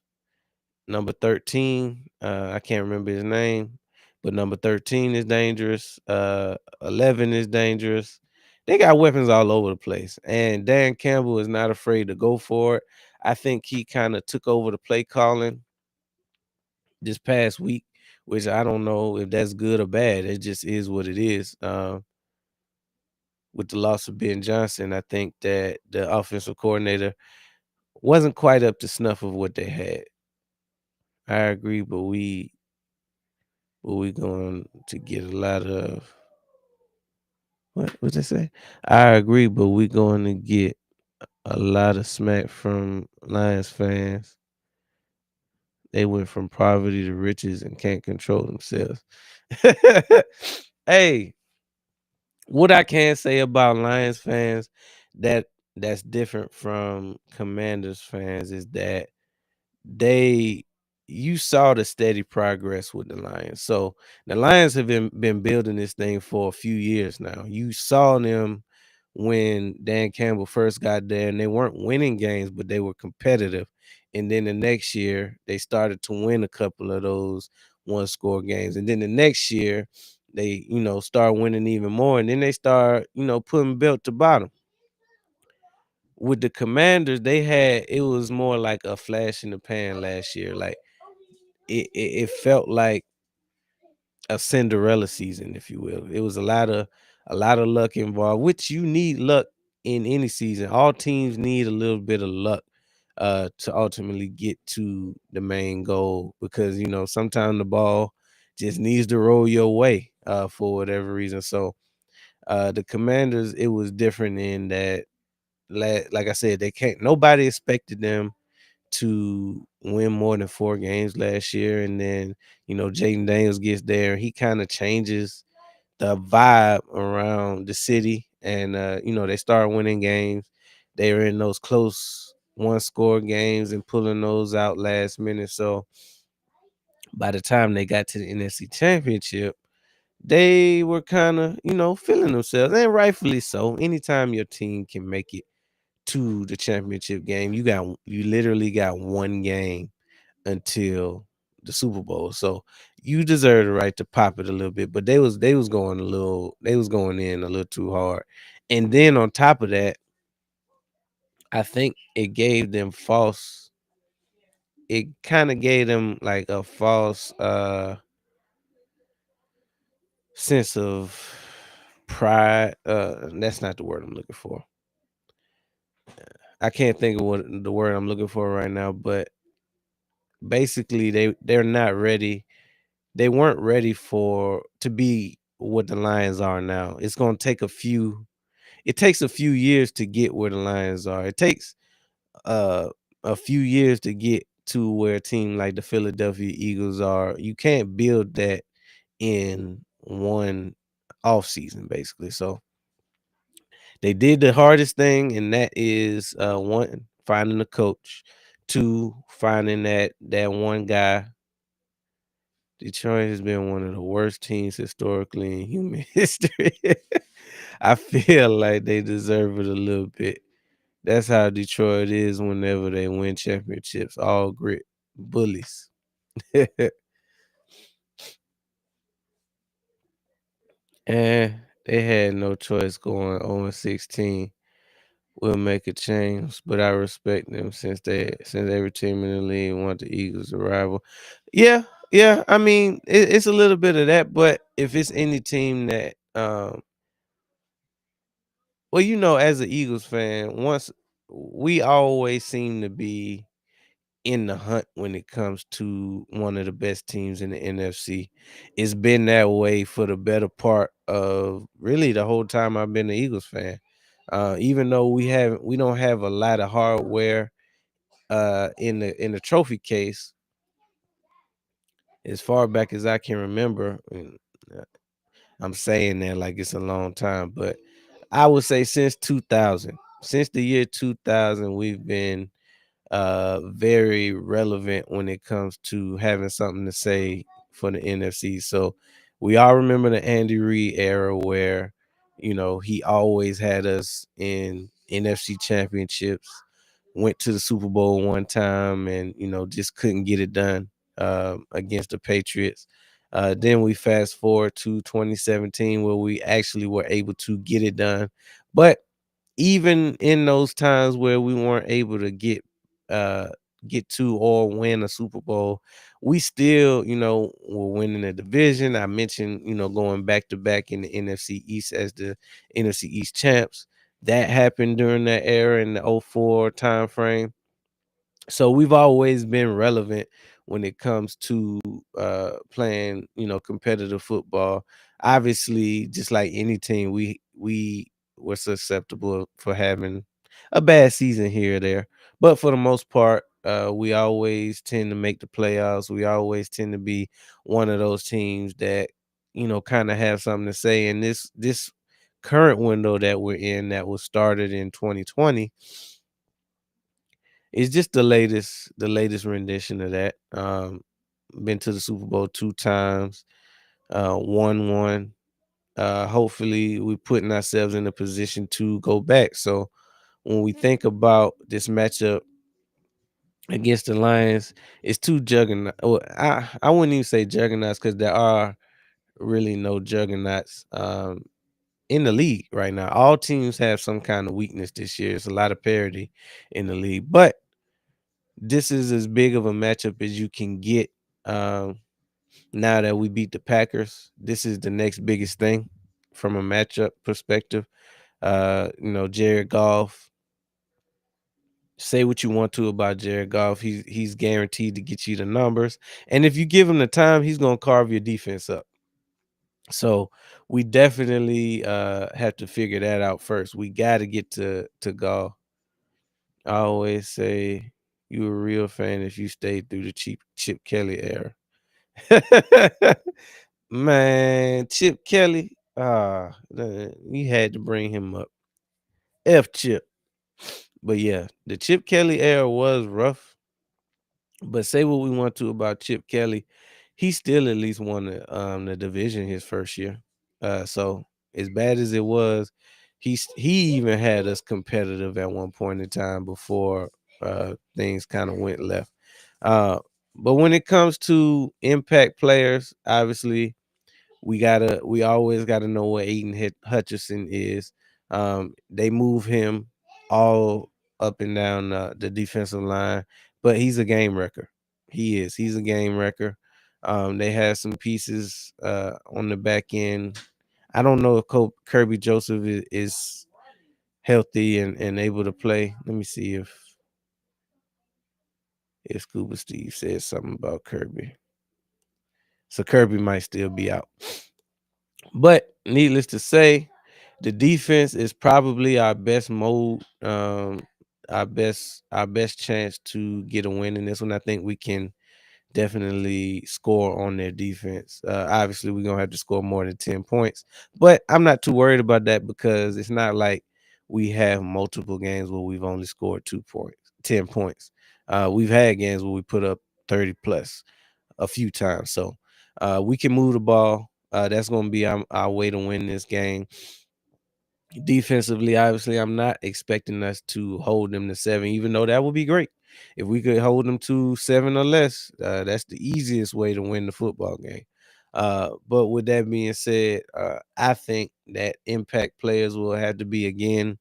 number 13. I can't remember his name, but number 13 is dangerous. 11 is dangerous. They got weapons all over the place. And Dan Campbell is not afraid to go for it. I think he kind of took over the play calling this past week, which I don't know if that's good or bad. It just is what it is. With the loss of Ben Johnson, I think that the offensive coordinator wasn't quite up to snuff of what they had. I agree, but we going to get a lot of what they say? I agree, but we going to get a lot of smack from Lions fans. They went from poverty to riches and can't control themselves. Hey, what I can say about Lions fans that's different from Commanders fans is that they you saw the steady progress with the Lions. So the Lions have been building this thing for a few years now. You saw them when Dan Campbell first got there and they weren't winning games, but they were competitive. And then the next year they started to win a couple of those one score games. And then the next year they, start winning even more. And then they start, putting belt to bottom. With the Commanders, it was more like a flash in the pan last year. Like it felt like a Cinderella season, if you will. It was a lot of luck involved, which you need luck in any season. All teams need a little bit of luck to ultimately get to the main goal because sometimes the ball just needs to roll your way for whatever reason. So the Commanders, it was different in that like I said, they can't nobody expected them to win more than 4 games last year. And then, Jaden Daniels gets there. He kind of changes the vibe around the city. And, they start winning games. They are in those close, one score games and pulling those out last minute. So by the time they got to the NFC Championship, they were kind of, feeling themselves, and rightfully so. Anytime your team can make it to the championship game, you literally got one game until the Super Bowl. So you deserve the right to pop it a little bit. But they was going in a little too hard. And then on top of that, I think it kind of gave them like a false sense of pride. That's not the word I'm looking for. I can't think of what the word I'm looking for right now, but basically they're not ready. They weren't ready for to be what the Lions are now. It takes a few years to get where the Lions are. It takes uh a few years to get to where a team like the Philadelphia Eagles are. You can't build that in one off season, basically. So they did the hardest thing, and that is one, finding a coach, two, finding that one guy. Detroit has been one of the worst teams historically in human history. I feel like they deserve it a little bit. That's how Detroit is whenever they win championships. All grit, bullies. And they had no choice going 0-16. Will make a change, but I respect them since every team in the league want the Eagles a rival. Yeah, yeah. I mean, it's a little bit of that, but if it's any team that, well, as an Eagles fan, once we always seem to be in the hunt when it comes to one of the best teams in the NFC. It's been that way for the better part of really the whole time I've been an Eagles fan. Even though we don't have a lot of hardware in the trophy case as far back as I can remember. And, uh, I'm saying that like it's a long time, but I would say since 2000, since the year 2000, we've been very relevant when it comes to having something to say for the NFC. So we all remember the Andy Reid era where, he always had us in NFC championships, went to the Super Bowl one time and, just couldn't get it done against the Patriots. Then we fast forward to 2017 where we actually were able to get it done. But even in those times where we weren't able to uh get to or win a Super Bowl, we still, were winning the division. I mentioned, going back to back in the NFC East as the NFC East champs. That happened during that era in the '04 time frame. So we've always been relevant when it comes to playing, competitive football. Obviously, just like any team, we were susceptible for having a bad season here or there. But for the most part, we always tend to make the playoffs. We always tend to be one of those teams that, kind of have something to say. And this current window that we're in that was started in 2020, it's just the latest rendition of that. Been to the Super Bowl 2 times, won one. Hopefully we putting ourselves in a position to go back. So when we think about this matchup against the Lions, it's two juggernaut. Well, I wouldn't even say juggernauts because there are really no juggernauts in the league right now. All teams have some kind of weakness this year. It's a lot of parity in the league, but this is as big of a matchup as you can get. Um, Now that we beat the Packers, this is the next biggest thing from a matchup perspective. Jared Goff. Say what you want to about Jared Goff. He's guaranteed to get you the numbers, and if you give him the time, he's gonna carve your defense up. So we definitely have to figure that out first. We got to get to Goff. I always say you a real fan if you stayed through the cheap Chip Kelly era. Man, Chip Kelly, you had to bring him up. F Chip. But yeah, the Chip Kelly era was rough. But say what we want to about Chip Kelly, he still at least won the division his first year. So as bad as it was, he even had us competitive at one point in time before things kind of went left. Uh, but when it comes to impact players, obviously we always gotta know what Hutchinson is. They move him all up and down the defensive line, but he's a game wrecker. He is. He's a game wrecker. They had some pieces on the back end. I don't know if Kirby Joseph is healthy and able to play. Let me see if Scuba Steve says something about Kirby. So Kirby might still be out. But needless to say, the defense is probably our best mode, our best chance to get a win in this one. I think we can definitely score on their defense. Obviously, we're gonna have to score more than 10 points, but I'm not too worried about that because it's not like we have multiple games where we've only scored 2 points, 10 points. We've had games where we put up 30 plus a few times. So we can move the ball. That's going to be our way to win this game. Defensively, obviously, I'm not expecting us to hold them to 7, even though that would be great. If we could hold them to 7 or less, that's the easiest way to win the football game. But with that being said, I think that impact players will have to be again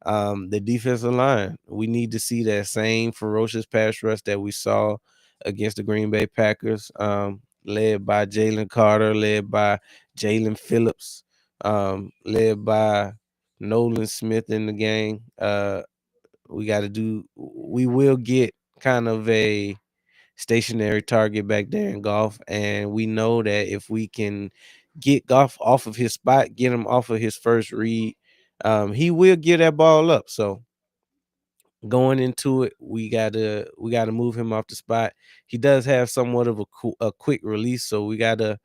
the defensive line. We need to see that same ferocious pass rush that we saw against the Green Bay Packers, led by Jalen Carter, led by Jalen Phillips, led by Nolan Smith in the game. We will get kind of a stationary target back there in Golf, and we know that if we can get Golf off of his spot, get him off of his first read, he will get that ball up. So going into it, we gotta move him off the spot. He does have somewhat of a quick release, so we gotta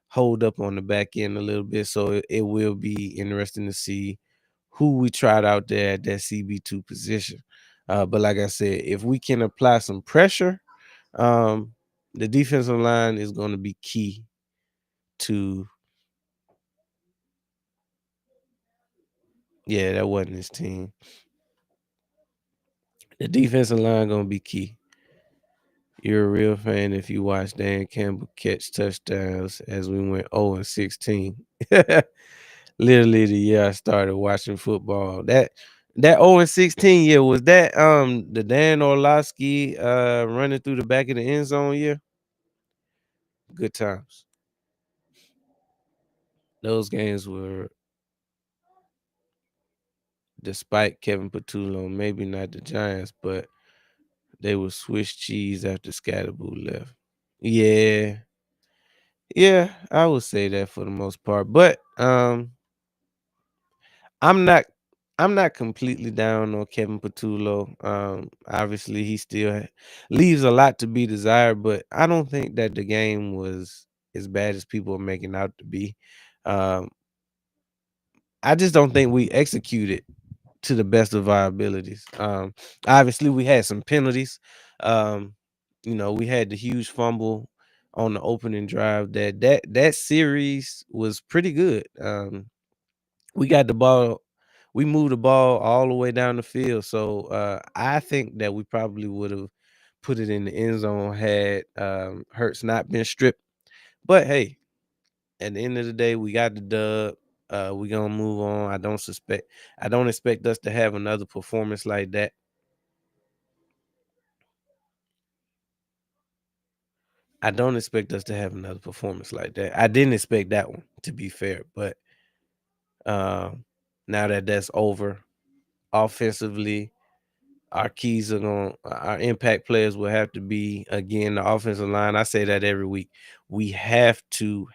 hold up on the back end a little bit. So it will be interesting to see who we tried out there at that CB2 position. But like I said, if we can apply some pressure, um, the defensive line is going to be key to. Yeah, that wasn't his team. The defensive line going to be key. You're a real fan if you watch Dan Campbell catch touchdowns as we went 0-16. Literally the year I started watching football. That 0-16 year, was that the Dan Orlovsky running through the back of the end zone year? Good times. Those games were, despite Kevin Patullo, maybe not the Giants, but they were Swiss cheese after Scatterboo left. Yeah. Yeah, I would say that for the most part. But I'm not I'm not completely down on Kevin Patullo. Obviously he still leaves a lot to be desired, but I don't think that the game was as bad as people are making out to be. Um, I just don't think we executed to the best of our abilities. Obviously we had some penalties. Um, we had the huge fumble on the opening drive. That series was pretty good. We got the ball, we moved the ball all the way down the field. So I think that we probably would have put it in the end zone had Hurts not been stripped. But hey, at the end of the day, we got the dub. We gonna move on. I don't expect us to have another performance like that. I don't expect us to have another performance like that. I didn't expect that one, to be fair. But now that that's over, offensively, our impact players will have to be again the offensive line. I say that every week. We have to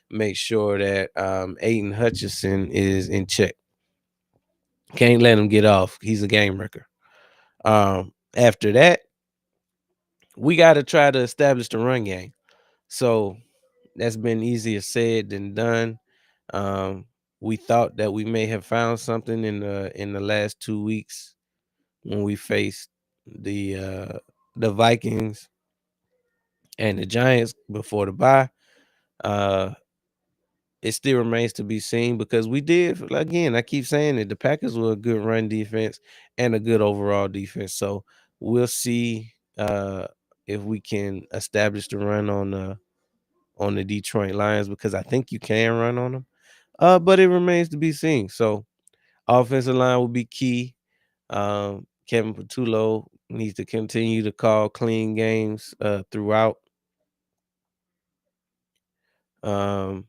make sure that Aiden Hutchinson is in check. Can't let him get off. He's a game wrecker. After that, we got to try to establish the run game. So that's been easier said than done. Um, we thought that we may have found something in the last 2 weeks when we faced the Vikings and the Giants before the bye. Uh, it still remains to be seen because we did again. I keep saying it. The Packers were a good run defense and a good overall defense. So we'll see if we can establish the run on the Detroit Lions because I think you can run on them. But it remains to be seen. So offensive line will be key. Kevin Patullo needs to continue to call clean games throughout. Um,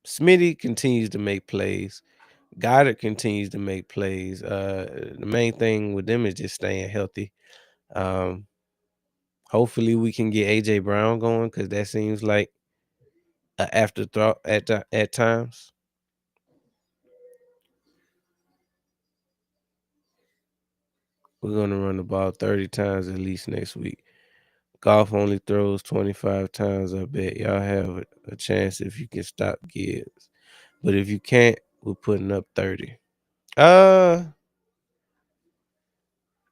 Smitty continues to make plays. Goddard continues to make plays. The main thing with them is just staying healthy. Um, Hopefully we can get AJ Brown going because that seems like an afterthought at times. We're gonna run the ball 30 times at least next week. Golf only throws 25 times. I bet y'all have a chance if you can stop Gibbs. But if you can't, we're putting up 30. Uh,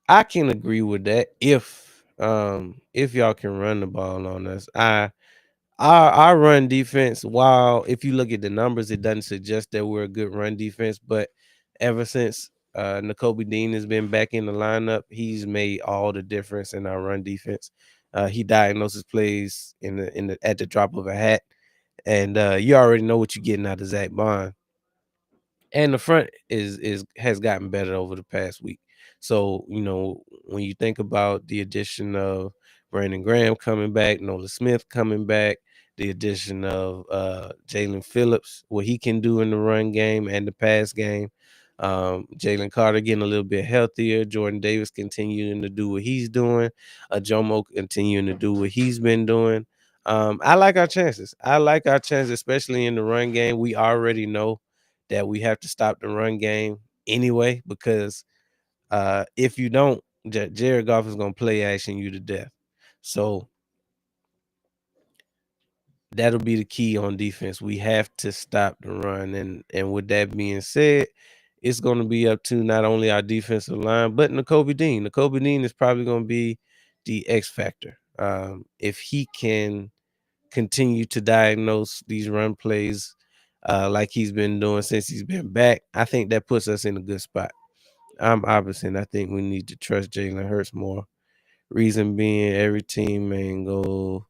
I can agree with that if y'all can run the ball on us. Our run defense, while if you look at the numbers, it doesn't suggest that we're a good run defense. But ever since N'Kobe Dean has been back in the lineup, he's made all the difference in our run defense. He diagnoses plays in the at the drop of a hat, and you already know what you're getting out of Zach Bond. And the front is has gotten better over the past week. So, when you think about the addition of Brandon Graham coming back, Nolan Smith coming back, the addition of Jalen Phillips, what he can do in the run game and the pass game. Jalen Carter getting a little bit healthier, Jordan Davis continuing to do what he's doing, Jomo continuing to do what he's been doing. I like our chances. I like our chances, especially in the run game. We already know that we have to stop the run game anyway because if you don't, Jared Goff is going to play action you to death. So that'll be the key on defense. We have to stop the run, and with that being said, it's going to be up to not only our defensive line but N'Kobe Dean. N'Kobe Dean is probably going to be the X factor. If he can continue to diagnose these run plays like he's been doing since he's been back, I think that puts us in a good spot. I'm opposite. I think we need to trust Jalen Hurts more. Reason being, every team main goal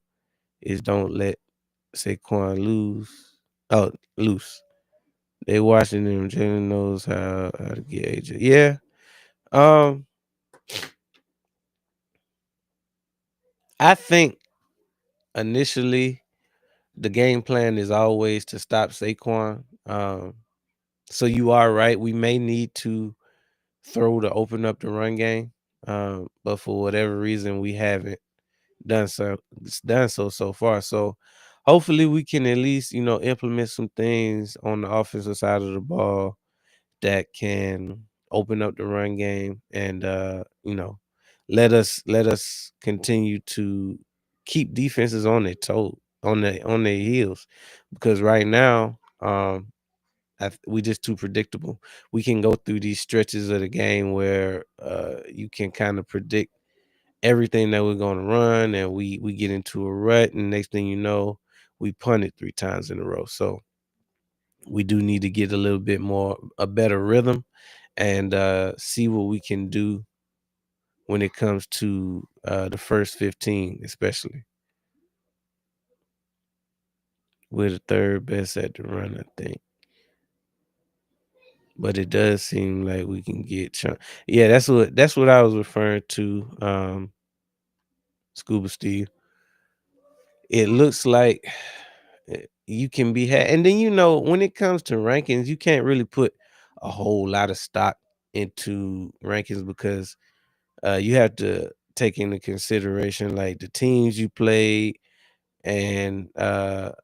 is don't let Saquon loose. They watching him. Jalen knows how to get AJ. Yeah. Um, I think initially the game plan is always to stop Saquon. So you are right. We may need to throw to open up the run game. But for whatever reason, we haven't done so far. So hopefully we can at least, implement some things on the offensive side of the ball that can open up the run game and let us continue to keep defenses on their toe on their heels because right now we just too predictable. We can go through these stretches of the game where you can kind of predict everything that we're going to run, and we get into a rut, and next thing you know, we punted 3 times in a row. So we do need to get a better rhythm, and see what we can do when it comes to the first 15, especially. We're the third best at the run, I think. But it does seem like we can get yeah, that's what I was referring to, Scuba Steve. It looks like you can be had, and then when it comes to rankings, you can't really put a whole lot of stock into rankings because you have to take into consideration like the teams you played and the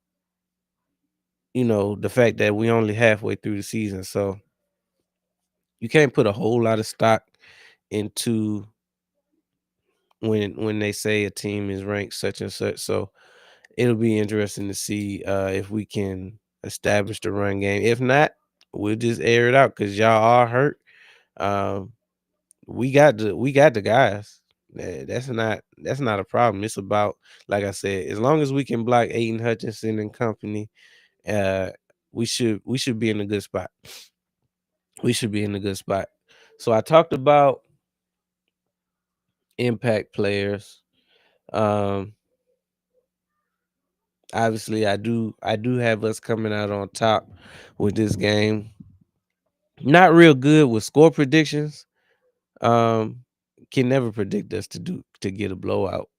fact that we only halfway through the season. So you can't put a whole lot of stock into when they say a team is ranked such and such. So it'll be interesting to see if we can establish the run game. If not, we'll just air it out because y'all are hurt. Um, we got the guys. That's not a problem. It's about, like I said, as long as we can block Aiden Hutchinson and company, uh, we should be in a good spot. We should be in a good spot. So I talked about impact players. Um, Obviously, I do have us coming out on top with this game. Not real good with score predictions. Um, can never predict us to get a blowout.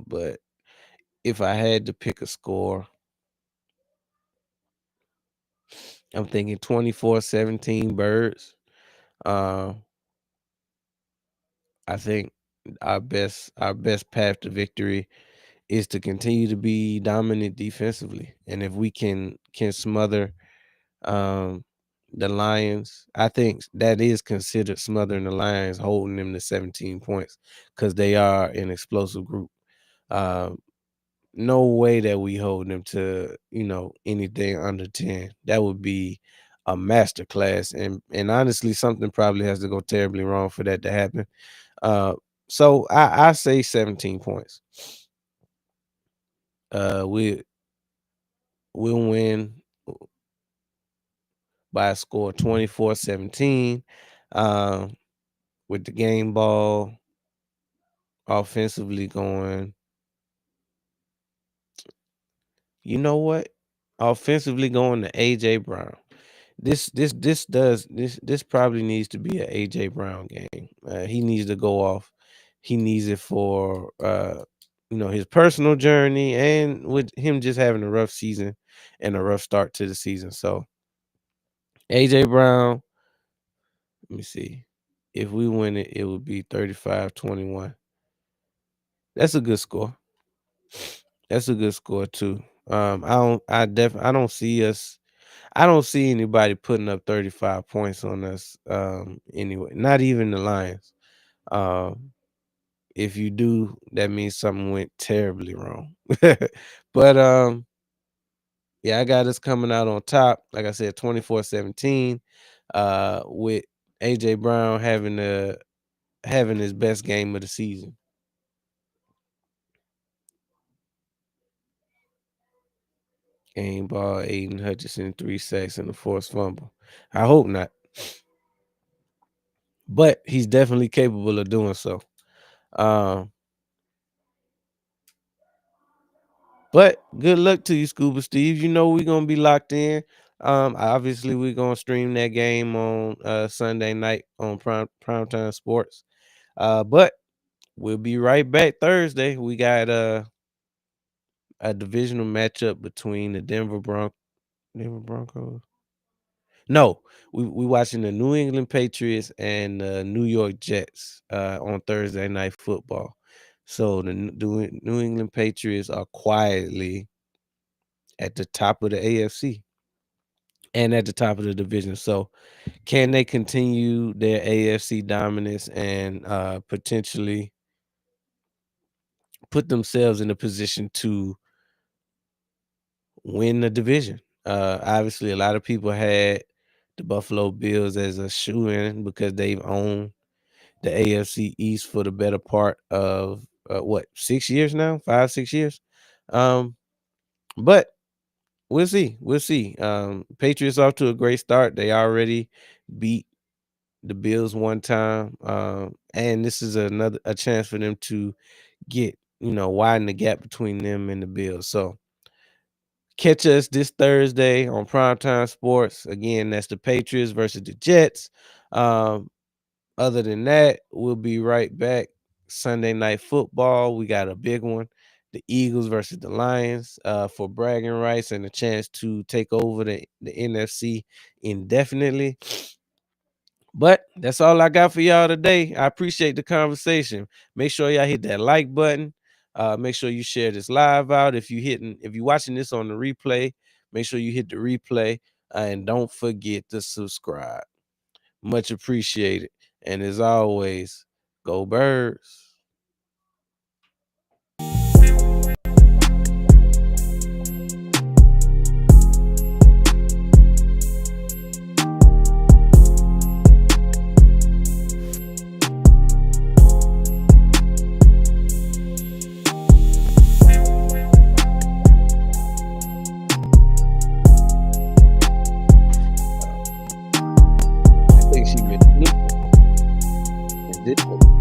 But if I had to pick a score, I'm thinking 24-17 Birds. Uh, I think our best path to victory is to continue to be dominant defensively, and if we can smother um, the Lions, I think that is considered smothering the Lions, holding them to 17 points because they are an explosive group. Um, no way that we hold them to anything under 10. That would be a masterclass, and honestly, something probably has to go terribly wrong for that to happen. Uh, so I say 17 points. We we'll win by a score 24-17. Um, with the game ball offensively going, you know what? Offensively going to AJ Brown. This probably needs to be a AJ Brown game. He needs to go off. He needs it for his personal journey and with him just having a rough season and a rough start to the season. So AJ Brown, let me see. If we win it, it would be 35-21. That's a good score. That's a good score too. I don't see us. I don't see anybody putting up 35 points on us. Anyway, not even the Lions. Um, if you do, that means something went terribly wrong. But yeah, I got us coming out on top. Like I said, 24-17. With AJ Brown having his best game of the season. Game ball, Aiden Hutchinson, 3 sacks and a forced fumble. I hope not, but he's definitely capable of doing so. Um, but good luck to you, Scuba Steve. You know we're gonna be locked in. Obviously we're gonna stream that game on Sunday night on Primetime Sports. But we'll be right back Thursday. We got a divisional matchup between the Denver Broncos. No, we watching the New England Patriots and the New York Jets on Thursday night football. So the New England Patriots are quietly at the top of the AFC and at the top of the division. So can they continue their AFC dominance and potentially put themselves in a position to win the division? Obviously, a lot of people had the Buffalo Bills as a shoe-in because they've owned the AFC East for the better part of what, 6 years now, 5 6 years. Um, but we'll see. We'll see. Patriots off to a great start. They already beat the Bills one time, and this is another a chance for them to get widen the gap between them and the Bills. So catch us this Thursday on Primetime Sports. Again, that's the Patriots versus the Jets. Um, Other than that, we'll be right back. Sunday night football. We got a big one. The Eagles versus the Lions for bragging rights and a chance to take over the NFC indefinitely. But that's all I got for y'all today. I appreciate the conversation. Make sure y'all hit that like button. Make sure you share this live out. If you watching this on the replay, make sure you hit the replay and don't forget to subscribe. Much appreciated. And as always, go Birds. makes you miss Luka. And this